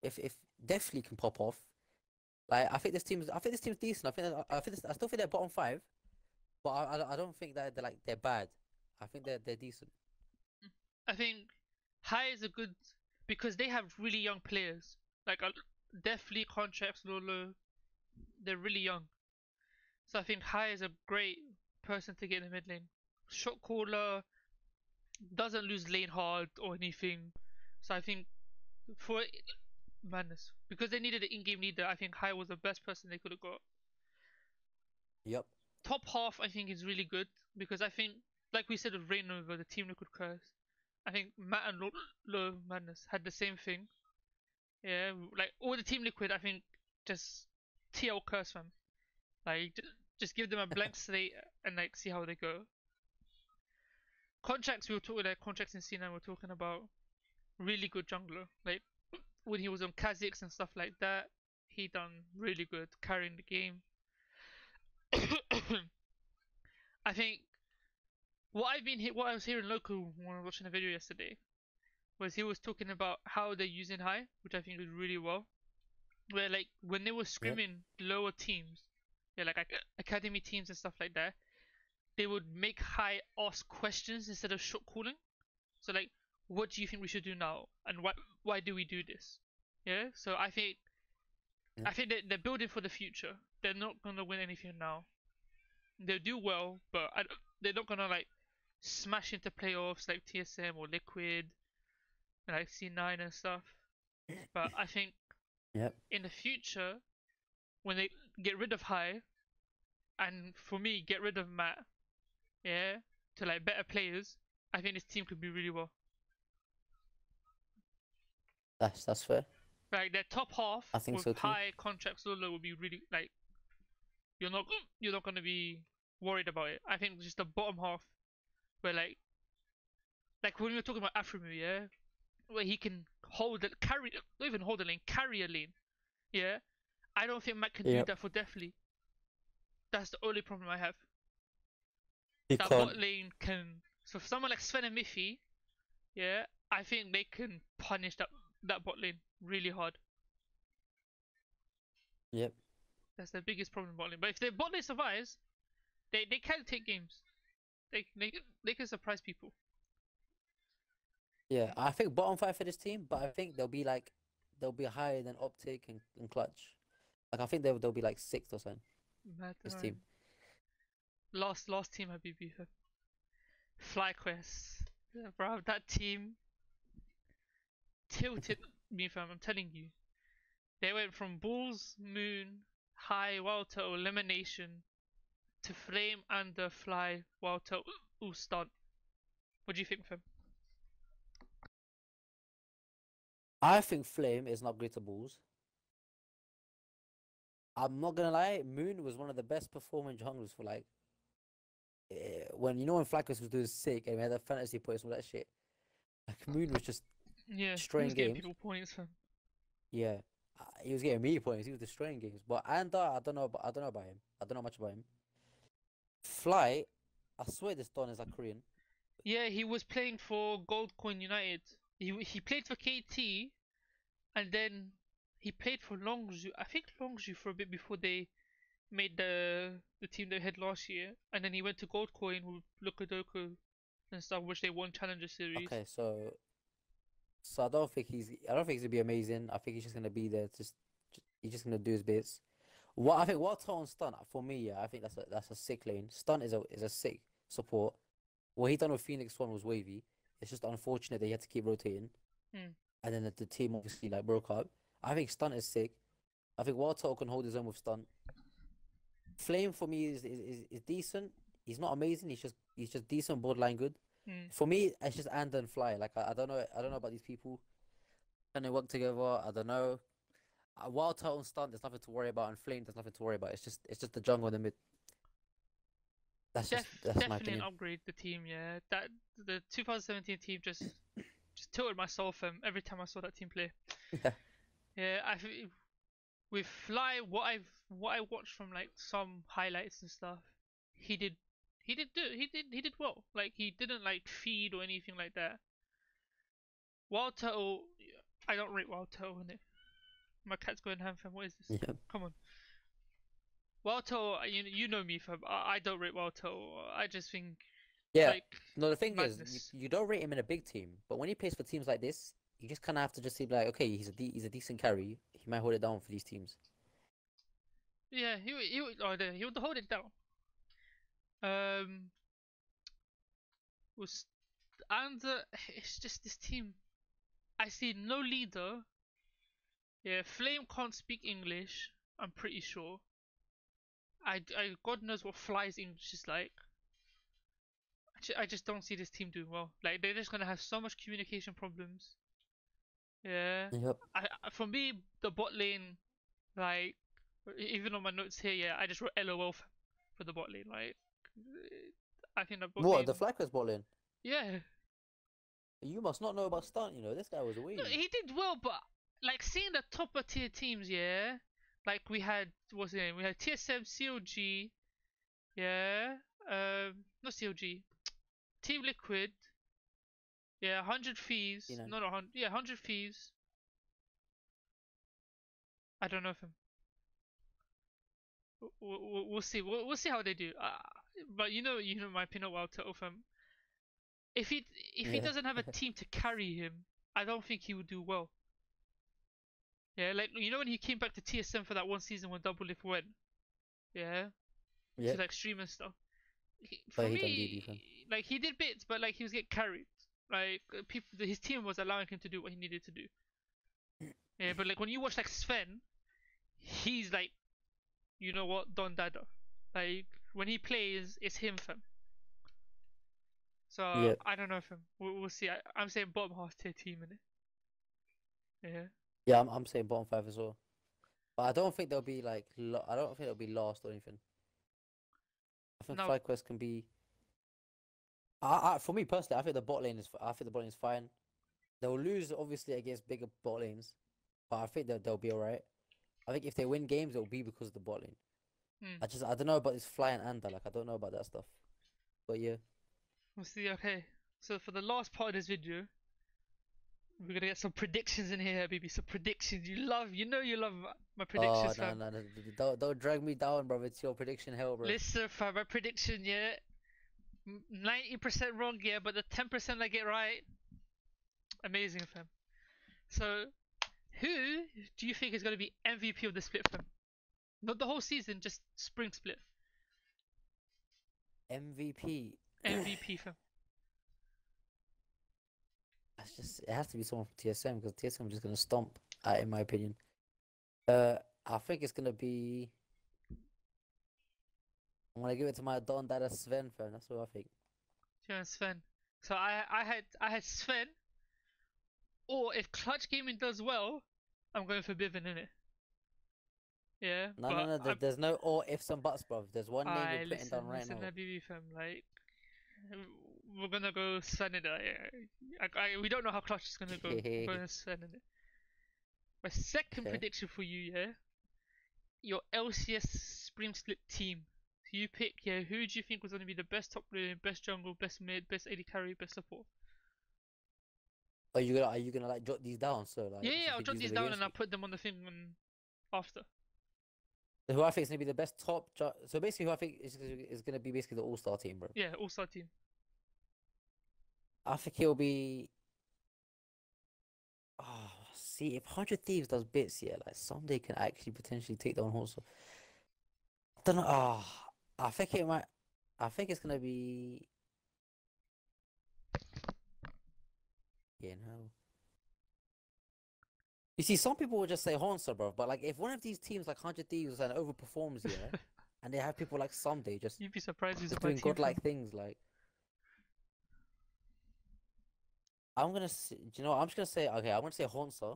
If definitely can pop off, like I think this team's decent. I still think they're bottom five, but I don't think that they're bad. I think they're decent. I think high is a good because they have really young players. Like definitely contracts Lolo, they're really young. So I think high is a great person to get in the mid lane. Shot caller doesn't lose lane hard or anything. So I think for madness because they needed an in-game leader. I think high was the best person they could have got. Yep. Top half I think is really good because I think like we said with Rainover, the team liquid curse. I think Matt and Low Madness had the same thing. Yeah, like all the team liquid, I think just TL curse fam. Like just give them a blank slate and like see how they go. Contracts we were talking like contracts in C9 we're talking about really good jungler. Like when he was on Kha'Zix and stuff like that, he done really good carrying the game. I think what I was hearing local when I was watching a video yesterday was he was talking about how they're using high, which I think is really well. Where like when they were Yep. scrimming lower teams, yeah, like academy teams and stuff like that, they would make high ask questions instead of shot calling. So like, what do you think we should do now, and why do we do this? Yeah. So Yep. I think they're building for the future. They're not gonna win anything now. They'll do well, but they're not gonna like smash into playoffs like TSM or Liquid and like C9 and stuff. But I think Yep. in the future, when they get rid of High, and for me, get rid of Matt, yeah, to like better players, I think this team could be really well. That's fair. Like their top half I think with so too. high contract solo would be really like you're not you're not gonna be worried about it. I think just the bottom half where like when we were talking about Afremu, yeah, where he can hold it, carry, not even hold a lane, carry a lane, yeah. I don't think Matt can do Yep. that for Deathly. That's the only problem I have. You That can't. bot lane can. So for someone like Sven and Miffy, yeah, I think they can punish that bot lane really hard. Yep. That's the biggest problem in bot lane. But if their bot lane survives, they can take games. They can surprise people. Yeah. I think bottom five for this team, but I think they'll be higher than Optic and Clutch. Like I think they'll be like sixth or something. Mad, This team. last team Habibi. FlyQuest. Yeah, bro, that team tilted me fam, I'm telling you. They went from Bulls, Moon, High, Walter, Elimination to Flame and the Fly, Walter, Stunt. What do you think, fam? I think Flame is not great to balls. I'm not gonna lie, Moon was one of the best performing junglers for like when Flackus was doing sick and we had the fantasy points and all that shit. Like Moon was just Yeah, he was destroying getting games. people points, fam. Yeah, he was getting me points. He was destroying games. But and I don't know about him. I don't know much about him. Fly, I swear this Don is like Korean. Yeah, he was playing for Gold Coin United. He played for KT and then he played for Longzhou. I think Longzhou for a bit before they made the team they had last year, and then he went to Gold Coin with Lukadoku and stuff, which they won Challenger Series. Okay, so I don't think he's gonna be amazing. I think he's just gonna be there. He's just gonna do his bits. What I think Walter on stunt for me, yeah, I think that's a sick lane. Stunt is a sick support. What he done with Phoenix One was wavy. It's just unfortunate that he had to keep rotating, Hmm. and then the team obviously like broke up. I think stunt is sick. I think Walter can hold his own with stunt. Flame for me is decent. He's not amazing. He's just decent, borderline good. Hmm. For me, it's just and then fly. Like I don't know about these people. Can they work together? I don't know. Wild Turtle and Stunt, there's nothing to worry about, and Flame, there's nothing to worry about. It's just the jungle in the mid. That's my Definitely an opinion. upgrade the team. Yeah, that the 2017 team just tilted myself every time I saw that team play. Yeah, Yeah, with Fly, what I watched from like some highlights and stuff, he did he did well. Like he didn't like feed or anything like that. Wild Turtle, I don't rate Wild Turtle in it. My cat's going ham, fam. What is this? yeah, Come on. Wild Turtle, you know me, fam. I don't rate Wild Turtle. I just think yeah. like No, the thing is, madness. you don't rate him in a big team, but when he plays for teams like this, you just kind of have to just see like, okay, he's a decent carry. He might hold it down for these teams. Yeah, he would hold it down. Um, was and it's just this team. I see no leader. Yeah, Flame can't speak English. I'm pretty sure. God knows what Fly's English is like. I just don't see this team doing well. Like they're just gonna have so much communication problems. Yeah, Yep. for me the bot lane, like even on my notes here, yeah, I just wrote LOL for the bot lane. Like I think the bot What the lane, Flackers balling? yeah, You must not know about Stunt. You know this guy was a no, wavy. he did well, but like seeing the topper tier teams, yeah, like we had what's the name? We had TSM, COG, yeah, not COG, Team Liquid, yeah, 100 You Thieves, know. not 100, yeah, 100 Thieves. I don't know if him. We'll see. We'll see how they do. But you know my opinion about Tottenham. If he Yeah. doesn't have a team to carry him, I don't think he would do well. Yeah, like you know when he came back to TSM for that one season when Double Lift went, yeah, Yeah. to like stream and stuff. But For he done DD fam. me, like he did bits, but like he was getting carried. Like people, his team was allowing him to do what he needed to do. Yeah, but like when you watch like Sven, he's like, you know what, Don Dada. Like when he plays, it's him, fam. So Yeah. I don't know if we'll see. I'm saying bottom half tier team in it. Yeah. Yeah. I'm saying bottom five as well. But I don't think they'll be like I don't think they'll be last or anything. I think Now FlyQuest can be. For me personally, I think the bot lane is fine. They'll lose obviously against bigger bot lanes, but I think they'll be alright. I think if they win games, it'll be because of the bot lane. hmm, I don't know about this Fly and Anda, like I don't know about that stuff. But yeah, we'll see. Okay. So for the last part of this video, we're gonna get some predictions in here, baby. Some predictions. You love my oh predictions, no fam. no no, don't drag me down, bro. It's your prediction hell, bro. Listen, fam. My prediction, yeah, 90% wrong, yeah, but the 10% I get right, amazing, fam. So who do you think is gonna be MVP of the split, fam? Not the whole season, just spring split. MVP. MVP, fam. That's just it has to be someone from TSM because TSM is just gonna stomp, in my opinion. I think it's gonna be. I'm gonna give it to my Don Dada Sven fan. That's what I think. Yeah, Sven. So I had Sven, or if Clutch Gaming does well, I'm going for Bivin in it. Yeah, No, no, but no. There's no or ifs and buts, bro. There's one name we're I putting down right listen, now. BB fam. Like we're gonna go Sven in it. We don't know how Clutch is gonna go. We're going Sven in it. My second Okay. prediction for you, yeah, your LCS Spring Split team. So you pick, yeah, who do you think was going to be the best top lane, best jungle, best mid, best AD carry, best support? Are you gonna like jot these down so Yeah, like so yeah, you I'll can jot use these them down and against I'll me? put them on the thing and after. So who I think is gonna be the best so basically who I think is gonna be basically the all-star team, bro. Yeah, all-star team. I think he'll be. Oh, see, if 100 Thieves does bits, yeah, like someday can actually potentially take down Horse. I don't know. I think it might. I think it's gonna be. Yeah, no. You see, some people will just say Hansa, bro. But like, if one of these teams like 100 Thieves and overperforms, yeah, and they have people like someday You'd be surprised who's on just my doing team, fam. godlike things, like I'm gonna. Do you know? What? I'm just gonna say. Okay, I'm gonna say Hansa.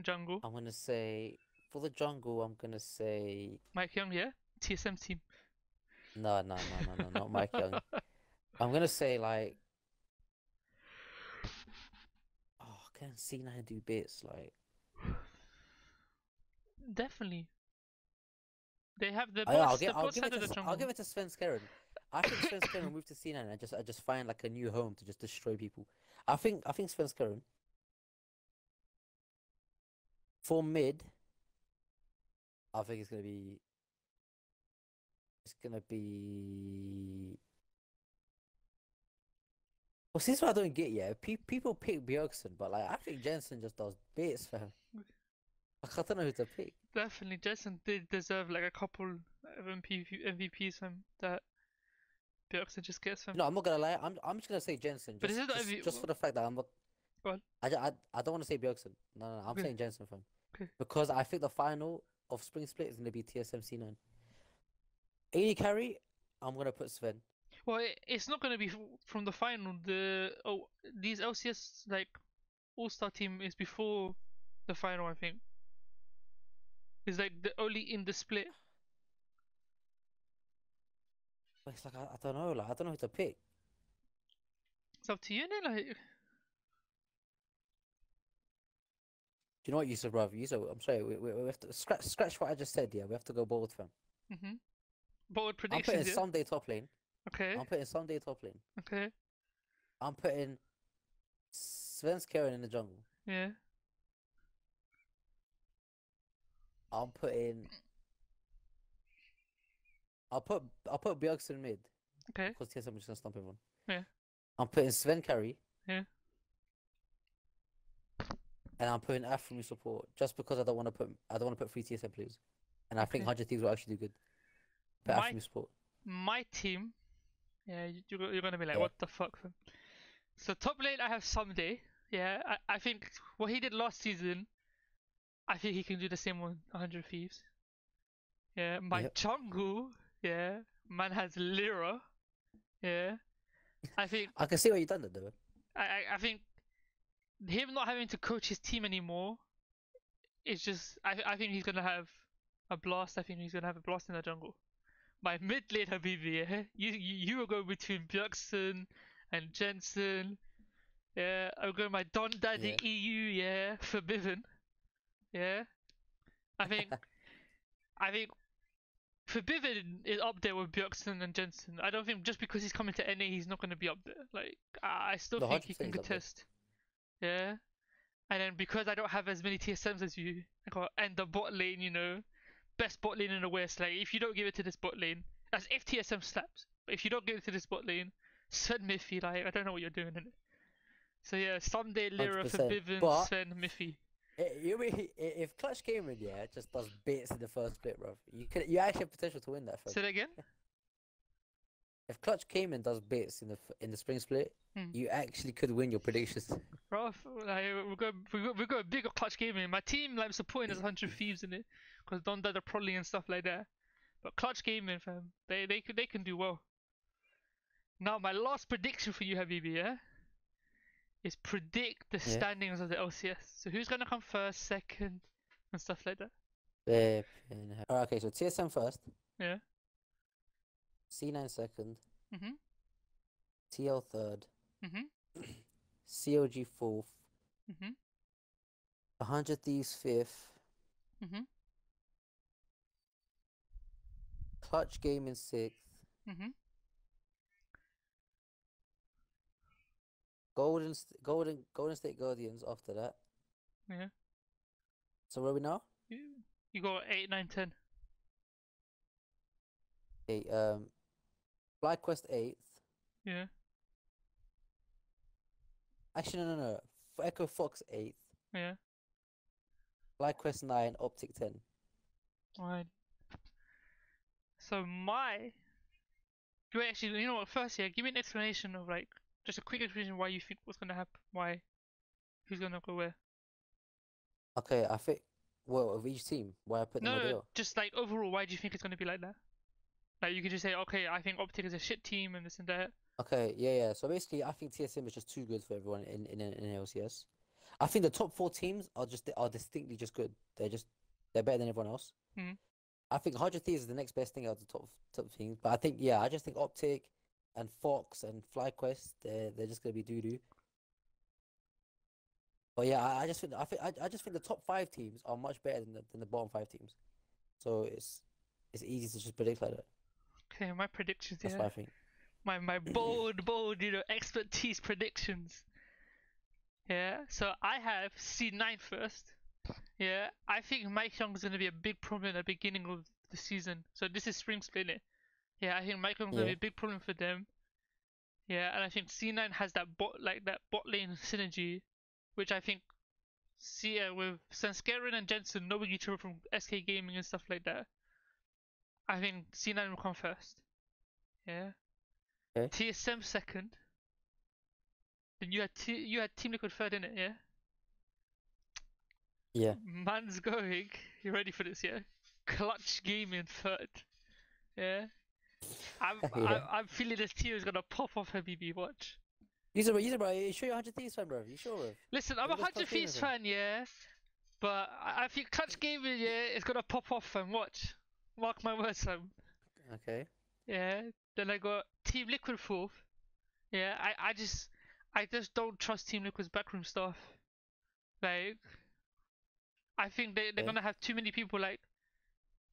Jungle. I'm gonna say for the jungle. I'm gonna say Mike Young, yeah? TSM team. no, not Mike Young. I'm gonna say like. Oh, can C9 do bits like? Definitely. They have the Yeah, both the both I'll side of give the it to I'll jungle. give it to Sven Skeren. I think Sven Skeren moved to C9 and I just find like a new home to just destroy people. I think Sven Skeren for mid. I think it's gonna be. Well, see, this is what I don't get yet. People pick Bjergsen, but like I think Jensen just does bits, fam. Like, I don't know who to pick. Definitely, Jason did deserve like a couple of MVPs from that Bjergsen just gets from. No, I'm not gonna lie. I'm just gonna say Jensen But is it the MV? just for the fact that I'm not. Go on. I don't want to say Bjergsen. No. I'm Okay. saying Jensen, fam. Okay. Because I think the final of Spring Split is gonna be TSM C9. AD carry, I'm gonna put Sven. Well, it's not gonna be from the final. These LCS like all-star team is before the final. I think it's like the only in the split. But it's like I don't know. Like I don't know who to pick. It's up to you, innit? Like, Do you know what, Yusuf, brother? Yusuf, I'm sorry. We have to scratch what I just said. Yeah, we have to go bold, fam. bold I'm predictions. putting Yeah. someday top lane. Okay. I'm putting someday top lane. Okay. I'm putting Sven Skeren in the jungle. Yeah. I'm putting. I'll put Bjergsen mid. Okay. Because TSM is just gonna stomp everyone. Yeah. I'm putting Sven carry. Yeah. And I'm putting Afro support just because I don't want to put free TSM players. And I think Okay. 100 Thieves will actually do good. Put Afro support. My team. Yeah, you're gonna be like, Yeah. what the fuck, fam? So top lane, I have Someday. Yeah, I think what he did last season, I think he can do the same on 100 Thieves. Yeah, my Yep. jungle, yeah, man has Lyra. Yeah, I think I can see what you've done there, though. I think him not having to coach his team anymore is just I think he's gonna have a blast. I think he's gonna have a blast in the jungle. My mid lane, Habibi, yeah, you were going between Bjergsen and Jensen. Yeah, I'm going my Don Daddy Yeah. EU, yeah, Forbidden. Yeah. I think Forbidden is up there with Bjergsen and Jensen. I don't think just because he's coming to NA he's not gonna be up there. Like I still No, think he 100% can he's up there. contest. Yeah. And then because I don't have as many TSMs as you, I got and the bot lane, you know, best bot lane in the West. Like if you don't give it to this bot lane, that's if TSM slaps. But if you don't give it to this bot lane, Sven Miffy, like I don't know what you're doing in it. So yeah, someday Lyra, 100%. Forbidden, But Sven, Miffy. if Clutch Gamer, yeah, just does bits in the first split, bro, you actually have potential to win that. Say that again. If Clutch came in does bits in the spring split, you actually could win your predictions. Bro, like, we got a bigger Clutch Gaming. My team, like, I'm supporting is 100 Thieves in it, because Don Dada Prolly and stuff like that. But Clutch Gaming, fam, they can do well. Now, my last prediction for you, Habibi, yeah, is predict the Yeah. standings of the LCS. So who's gonna come first, second, and stuff like that. Alright, okay, so TSM first. Yeah. C9 second. Mhm. TL third. Mhm. COG fourth. Mhm. 100 Thieves 5th. Mhm. Clutch Gaming 6th. Mhm. Golden State Guardians after that. Yeah. So where are we now? You got 8, 9, 10. Okay, FlyQuest 8th. Yeah. Actually, no. Echo Fox 8th. Yeah. FlyQuest 9, Optic 10. Alright. So my. Wait, actually, you know what? First, yeah, give me an explanation of like just a quick explanation why you think what's gonna happen. Why? Who's gonna go where? Okay, I think, well, of each team, why I put them No, where they no, are. just like overall, why do you think it's gonna be like that? Like you could just say, okay, I think Optic is a shit team and this and that. Okay, yeah. So basically, I think TSM is just too good for everyone in LCS. I think the top 4 teams are distinctly just good. They're better than everyone else. Hmm. I think 100 Thieves is the next best thing out of the top teams. But I just think Optic and Fox and FlyQuest, they're just gonna be doo doo. But yeah, I just think the top 5 teams are much better than the bottom 5 teams. So it's easy to just predict like that. Okay, my predictions That's here. what I think. My bold, expertise predictions. Yeah, so I have C9 first. Yeah, I think Mike Young is going to be a big problem at the beginning of the season. So this is spring split, innit? Yeah, I think Mike Young's going to Yeah, be a big problem for them. Yeah, and I think C9 has that bot lane synergy, which I think with Sanskarian and Jensen knowing each other from SK Gaming and stuff like that. I think C9 will come first. Yeah. okay. TSM second. Then you had Team Liquid third in it, yeah? Yeah. Man's going. You ready for this, yeah? Clutch Gaming third. Yeah. Yeah. I'm feeling this team is gonna pop off Habibi, watch. Bro. You sure you're 100 Thieves fan, bro? You sure, bro? Listen, I'm Have a you got 100 Clutch Gaming Thieves fan? fan, yeah? But I think Clutch Gaming, yeah, is gonna pop off and watch. Mark my words, fam. Okay. Yeah. Then I got Team Liquid fourth. Yeah, I just don't trust Team Liquid's backroom stuff. Like I think they're Okay. gonna have too many people like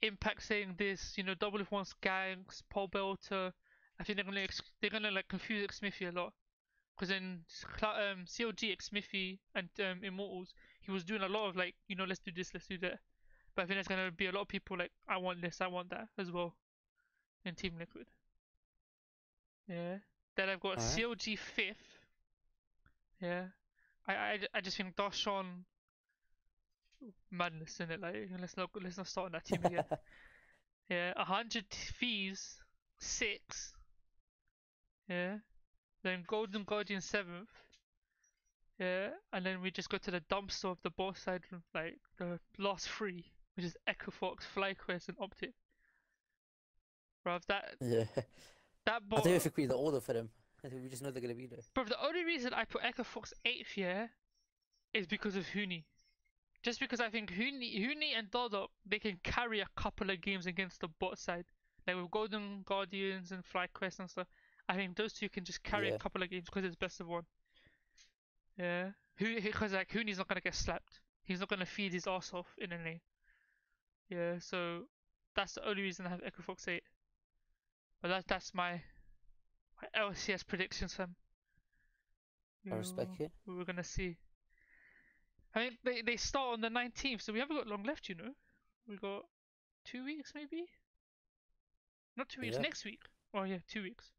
Impact saying this, Double F one Skanks, Paul Belter. I think they're gonna like confuse Smithy a lot. Because in COG Smithy and Immortals, he was doing a lot of like, let's do this, let's do that. But I think there's gonna be a lot of people like, I want this, I want that as well in Team Liquid. Yeah. Then I've got All right. COG fifth. Yeah. I just think Darshan madness in it. Like let's not start on that team again. Yeah. 100 Thieves six. Yeah. Then Golden Guardian seventh. Yeah. And then we just go to the dumpster of the boss side, like the last three, which is Echo Fox, FlyQuest, and Optic. Bruv, Yeah. that I don't even bot. think we need the order for them. I think we just know they're gonna be there. Bruv, the only reason I put Echo Fox eighth here is because of Huni. Just because I think Huni and Dodok, they can carry a couple of games against the bot side. Like with Golden Guardians and FlyQuest and stuff. I think those two can just carry a Yeah. couple of games because it's best of one. Yeah. Because like Huni's not gonna get slapped. He's not gonna feed his ass off in NA. Yeah, so that's the only reason I have Echo Fox 8. But that's my LCS predictions, fam. I respect it. We're gonna see. I think they start on the 19th, so we haven't got long left, We got 2 weeks maybe? Not 2 weeks, Yeah. next week. Oh yeah, 2 weeks.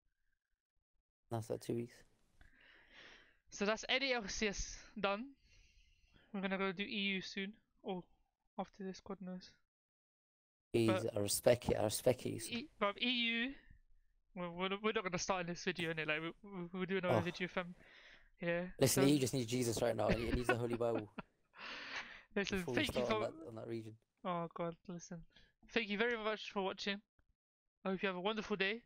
That's like 2 weeks. So that's NA LCS done. We're gonna go do EU soon. Or after this, God knows. Jeez, But I respect it. I respect it. but EU, we're not gonna start in this video, innit? Like we're doing another Oh, video, fam. Yeah. listen, So he just needs Jesus right now. He needs the Holy Bible listen, before we thank you start for. on that region. Oh God, listen. Thank you very much for watching. I hope you have a wonderful day.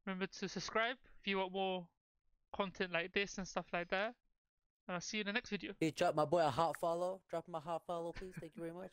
Remember to subscribe if you want more content like this and stuff like that. And I'll see you in the next video. Please drop my boy a heart follow. Drop him a heart follow, please. Thank you very much.